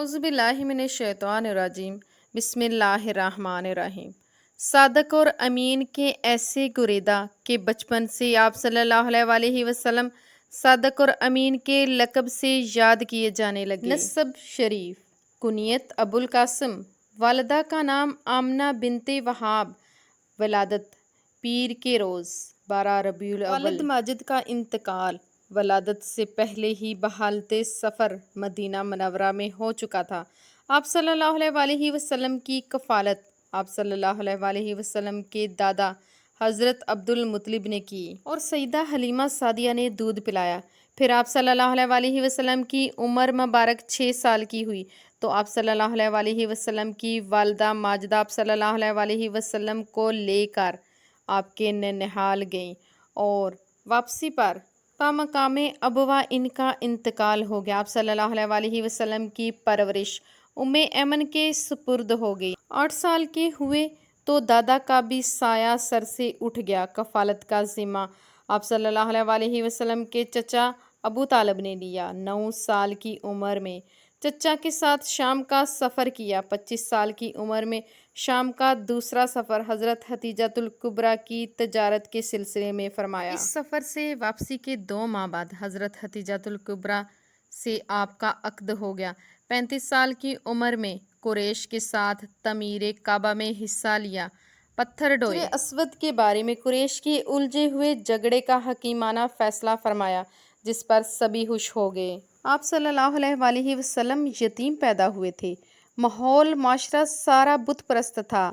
औज़ु बिल्लाहि मिनश शैतानिर रजीम बिस्मिल्लाहिर रहमानिर रहीम। सादक और अमीन के ऐसे गुरेदा कि बचपन से आप सल्लल्लाहु अलैहि वसल्लम सादक और अमीन के लक़ब से याद किए जाने लगे। नस्ब शरीफ, कुनियत अबुल कासिम, वालिदा का नाम आमना बिनते वहाब, वलादत पीर के रोज़ 12 रबीउल अव्वल। वालिद माजिद का इंतकाल वलादत से पहले ही बहालते सफ़र मदीना मनव्वरा में हो चुका था। आप सल्लल्लाहु अलैहि वसल्लम की कफ़ालत आप सल्लल्लाहु अलैहि वसल्लम के दादा हज़रत अब्दुल मुत्तलिब ने की और सईदा हलीमा सादिया ने दूध पिलाया। फिर आप सल्लल्लाहु अलैहि वसल्लम की उम्र मुबारक 6 साल की हुई तो आप सल्लल्लाहु अलैहि वसल्लम की वालिदा माजिदा आप सल्लल्लाहु अलैहि वसल्लम को लेकर आपके ननिहाल गईं और वापसी पर मकामे अबवा इनका इंतकाल हो गया। आप सल्लल्लाहु अलैहि वसल्लम की परवरिश उम्मे ऐमन के सुपुर्द हो गई। 8 साल के हुए तो दादा का भी साया सर से उठ गया। कफ़ालत का ज़िम्मा आप सल्लल्लाहु अलैहि वसल्लम के चचा अबू तालिब ने लिया। 9 साल की उम्र में चचा के साथ शाम का सफ़र किया। 25 साल की उम्र में शाम का दूसरा सफ़र हज़रत हतीजतुल कुबरा की तजारत के सिलसिले में फरमाया। इस सफ़र से वापसी के 2 माह बाद हज़रत हतीजतुल कुबरा से आपका अक़द हो गया। 35 साल की उम्र में कुरैश के साथ तमीर काबा में हिस्सा लिया। पत्थर ढोए असवद के बारे में कुरैश के उलझे हुए झगड़े का हकीमाना फैसला फरमाया जिस पर सभी खुश हो गए। आप सल्लल्लाहु अलैहि वसल्लम यतीम पैदा हुए थे। माहौल माशरा सारा बुत परस्त था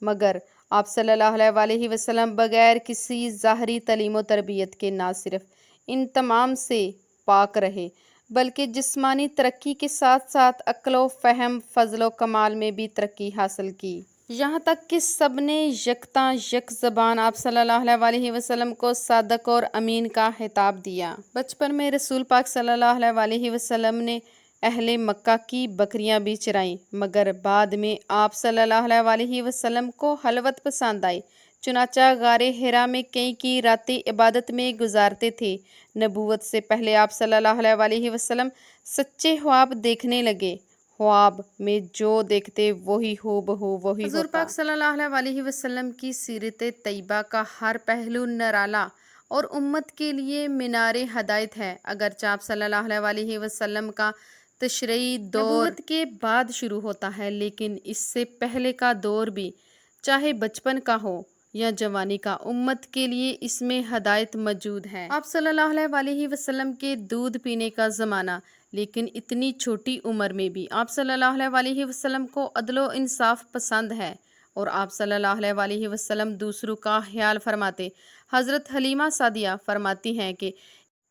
मगर आप सल्लल्लाहु अलैहि वसल्लम बगैर किसी ज़ाहरी तालीम व तरबियत के ना सिर्फ इन तमाम से पाक रहे बल्कि जिस्मानी तरक्की के साथ साथ अक्ल व फ़हम फ़ज़्ल व कमाल में भी तरक्की हासिल की। यहाँ तक कि सब ने यकता यक ज़बान आप सल्लल्लाहु अलैहि वसल्लम को सादक और अमीन का खिताब दिया। बचपन में रसूल पाक सल्लल्लाहु अलैहि वसल्लम ने अहले मक्का की बकरियां भी चराईं मगर बाद में आप सल्लल्लाहु अलैहि वसल्लम को हलवत पसंद आई। चुनाचा गारे हिरा में कई की रातें इबादत में गुजारते थे। नबूवत से पहले आप सल्लल्लाहु अलैहि वसल्लम सच्चे ख्वाब देखने लगे। ख्वाब में जो देखते वही हूबहू वही हुज़ूर पाक सल्लल्लाहु अलैहि वसल्लम की सीरत तैयबा का हर पहलू निराला और उम्मत के लिए मीनारे हदायत है। अगरचे आप सल्लल्लाहु अलैहि वसल्लम का तशरीई दौर नबूवत के बाद शुरू होता है लेकिन इससे पहले का दौर भी चाहे बचपन का हो या जवानी का उम्मत के लिए इसमें हदायत मौजूद है। आप सल्लल्लाहु अलैहि वसल्लम के दूध पीने का ज़माना लेकिन इतनी छोटी उम्र में भी आप सल्लल्लाहु अलैहि वसल्लम को अदलो इंसाफ पसंद है और आप सल्लल्लाहु अलैहि वसल्लम दूसरों का ख्याल फरमाते। हज़रत हलीमा सादिया फरमाती हैं कि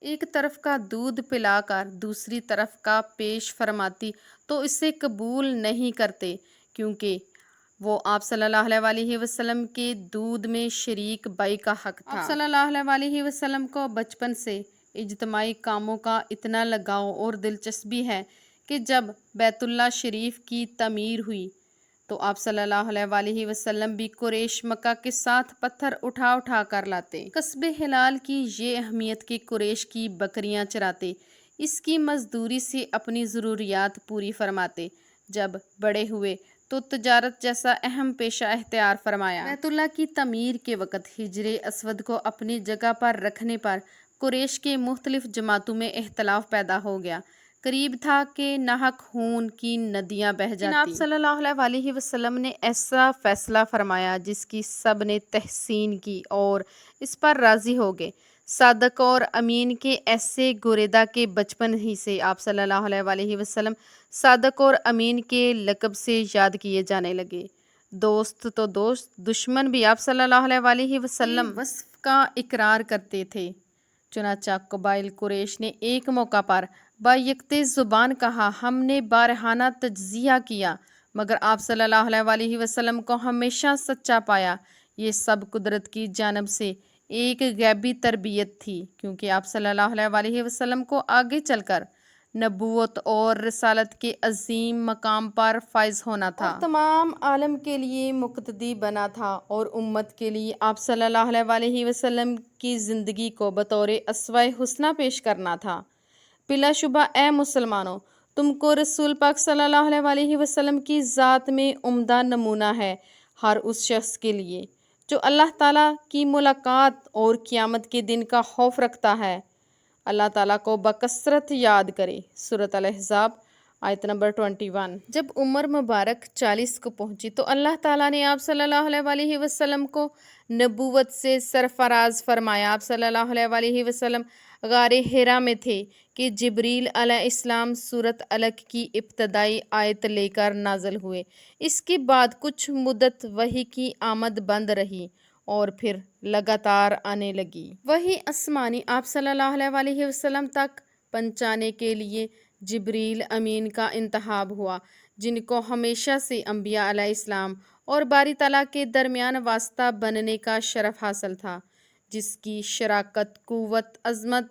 एक तरफ का दूध पिलाकर दूसरी तरफ का पेश फरमाती तो इसे कबूल नहीं करते क्योंकि वो आप सल्लल्लाहु अलैहि वसल्लम के दूध में शरीक बाई का हक था। आप सल्लल्लाहु अलैहि वसल्लम को बचपन से इज्तिमाई कामों का इतना लगाव और दिलचस्पी है कि जब बैतुल्ला शरीफ की तमीर हुई तो आप सल्लल्लाहु अलैहि वसल्लम भी कुरैश मक्का के साथ पत्थर उठा उठा कर लाते। कस्बे हिलाल की ये अहमियत कि कुरैश की बकरियां चराते, इसकी मजदूरी से अपनी ज़रूरियात पूरी फरमाते। जब बड़े हुए तो तजारत जैसा अहम पेशा इख्तियार फरमाया। बैतुल्ला की तमीर के वक़्त हिजरे असवद को अपनी जगह पर रखने पर कुरैश के मुख्तलिफ जमातों में इख्तलाफ पैदा हो गया। करीब था कि नाहक खून की नदियां बह जाती। आप सल्लल्लाहु अलैहि वसल्लम ने ऐसा फैसला फरमाया जिसकी सब ने तहसीन की और इस पर राज़ी हो गए। सादक और अमीन के ऐसे गुरेदा के बचपन ही से आप सल्लल्लाहु अलैहि वसल्लम सादक और अमीन के लक़ब से याद किए जाने लगे। दोस्त तो दोस्त दुश्मन भी आप सल्लल्लाहु अलैहि वसल्लम वस्फ का इकरार करते थे। चुनाचा कबाइल कुरैश ने एक मौका पर बायक्ते ज़ुबान कहा, हमने बारहाना तज्ज़िया किया मगर आप सल्लल्लाहु अलैहि वसल्लम को हमेशा सच्चा पाया। ये सब कुदरत की जानब से एक गैबी तरबियत थी क्योंकि आप सल्लल्लाहु अलैहि वसल्लम को आगे चलकर नबूवत और रिसालत के अजीम मकाम पर फाइज होना था और तमाम आलम के लिए मुक़तदी बना था और उम्मत के लिए आप सल्लल्लाहु अलैहि वसल्लम की ज़िंदगी को बतौर अस्वा हुस्ना पेश करना था। बिलाशुबा ए मुसलमानों, تم کو رسول پاک صلی اللہ علیہ وسلم کی ذات میں عمدہ نمونہ ہے ہر اس شخص کے لیے جو اللہ تعالیٰ کی ملاقات اور قیامت کے دن کا خوف رکھتا ہے۔ اللہ تعالیٰ کو بکثرت یاد کرے۔ سورۃ الاحزاب آیت نمبر 21۔ جب عمر مبارک 40 کو پہنچی تو اللہ تعالیٰ نے آپ صلی اللہ علیہ وسلم کو نبوت سے سرفراز فرمایا۔ آپ صلی اللہ علیہ وسلم غار حرا میں تھے کہ جبریل علیہ السلام سورۃ علق کی ابتدائی آیت لے کر نازل ہوئے۔ اس کے بعد کچھ مدت وحی کی آمد بند رہی اور پھر لگاتار آنے لگی۔ وحی آسمانی آپ صلی اللہ علیہ وسلم تک پہنچانے کے لیے جبریل امین کا انتخاب ہوا، جن کو ہمیشہ سے انبیاء علیہ السلام اور باری تعالیٰ کے درمیان واسطہ بننے کا شرف حاصل تھا، جس کی شراکت، قوت، عظمت،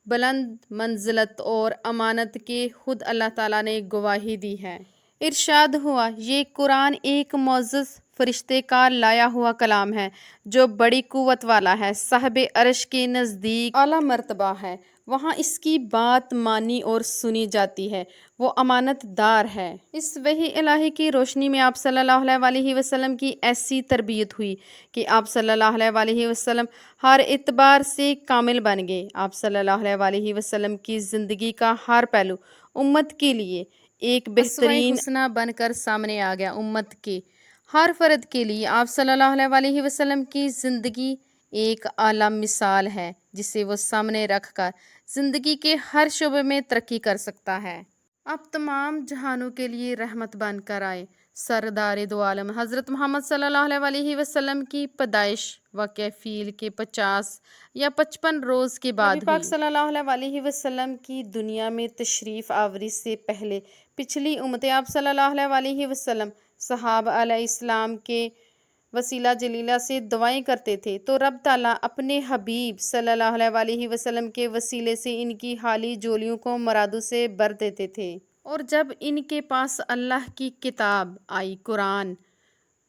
بلند منزلت اور امانت کے خود اللہ تعالیٰ نے گواہی دی ہے۔ ارشاد ہوا، یہ قرآن ایک معزز فرشتے کا لایا ہوا کلام ہے جو بڑی قوت والا ہے، صاحب عرش کے نزدیک اعلیٰ مرتبہ ہے، وہاں اس کی بات مانی اور سنی جاتی ہے، وہ امانت دار ہے۔ اس وحی الہی کی روشنی میں آپ صلی اللہ علیہ وسلم کی ایسی تربیت ہوئی کہ آپ صلی اللہ علیہ وسلم ہر اعتبار سے کامل بن گئے۔ آپ صلی اللہ علیہ وسلم کی زندگی کا ہر پہلو امت کے لیے ایک بہترین حسنہ بن کر سامنے آ گیا۔ امت کے ہر فرد کے لیے آپ صلی اللہ علیہ وسلم کی زندگی ایک اعلیٰ مثال ہے جسے وہ سامنے رکھ کر زندگی کے ہر شعبے میں ترقی کر سکتا ہے۔ اب تمام جہانوں کے لیے رحمت بن کر آئے۔ سردار دو عالم حضرت محمد صلی اللہ علیہ وسلم کی پیدائش واقع فیل کے 50 یا 55 روز کے بعد نبی پاک صلی اللہ علیہ وسلم کی دنیا میں تشریف آوری سے پہلے پچھلی امتیں آپ صلی اللہ علیہ وسلم صحابہ علیہ السلام کے وسیلہ جلیلہ سے دعائیں کرتے تھے تو رب تعالیٰ اپنے حبیب صلی اللہ علیہ وسلم کے وسیلے سے ان کی حالی جولیوں کو مرادوں سے بھر دیتے تھے۔ اور جب ان کے پاس اللہ کی کتاب آئی قرآن،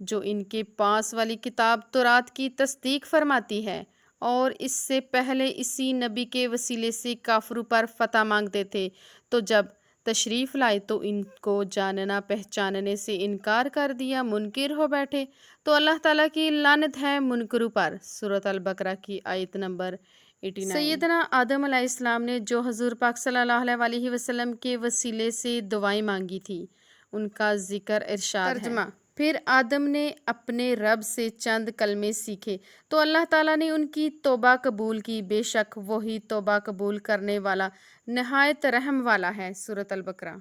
جو ان کے پاس والی کتاب تورات کی تصدیق فرماتی ہے، اور اس سے پہلے اسی نبی کے وسیلے سے کافروں پر فتح مانگتے تھے، تو جب تشریف لائے تو ان کو جاننا پہچاننے سے انکار کر دیا، منکر ہو بیٹھے، تو اللہ تعالیٰ کی لعنت ہے منکروں پر۔ سورۃ البقرہ کی آیت نمبر 89۔ سیدنا آدم علیہ السلام نے جو حضور پاک صلی اللہ علیہ وسلم کے وسیلے سے دعائیں مانگی تھی، ان کا ذکر ارشاد ہے۔ ترجمہ: پھر آدم نے اپنے رب سے چند کلمے سیکھے تو اللہ تعالیٰ نے ان کی توبہ قبول کی، بے شک وہی توبہ قبول کرنے والا نہایت رحم والا ہے۔ سورۃ البقرہ۔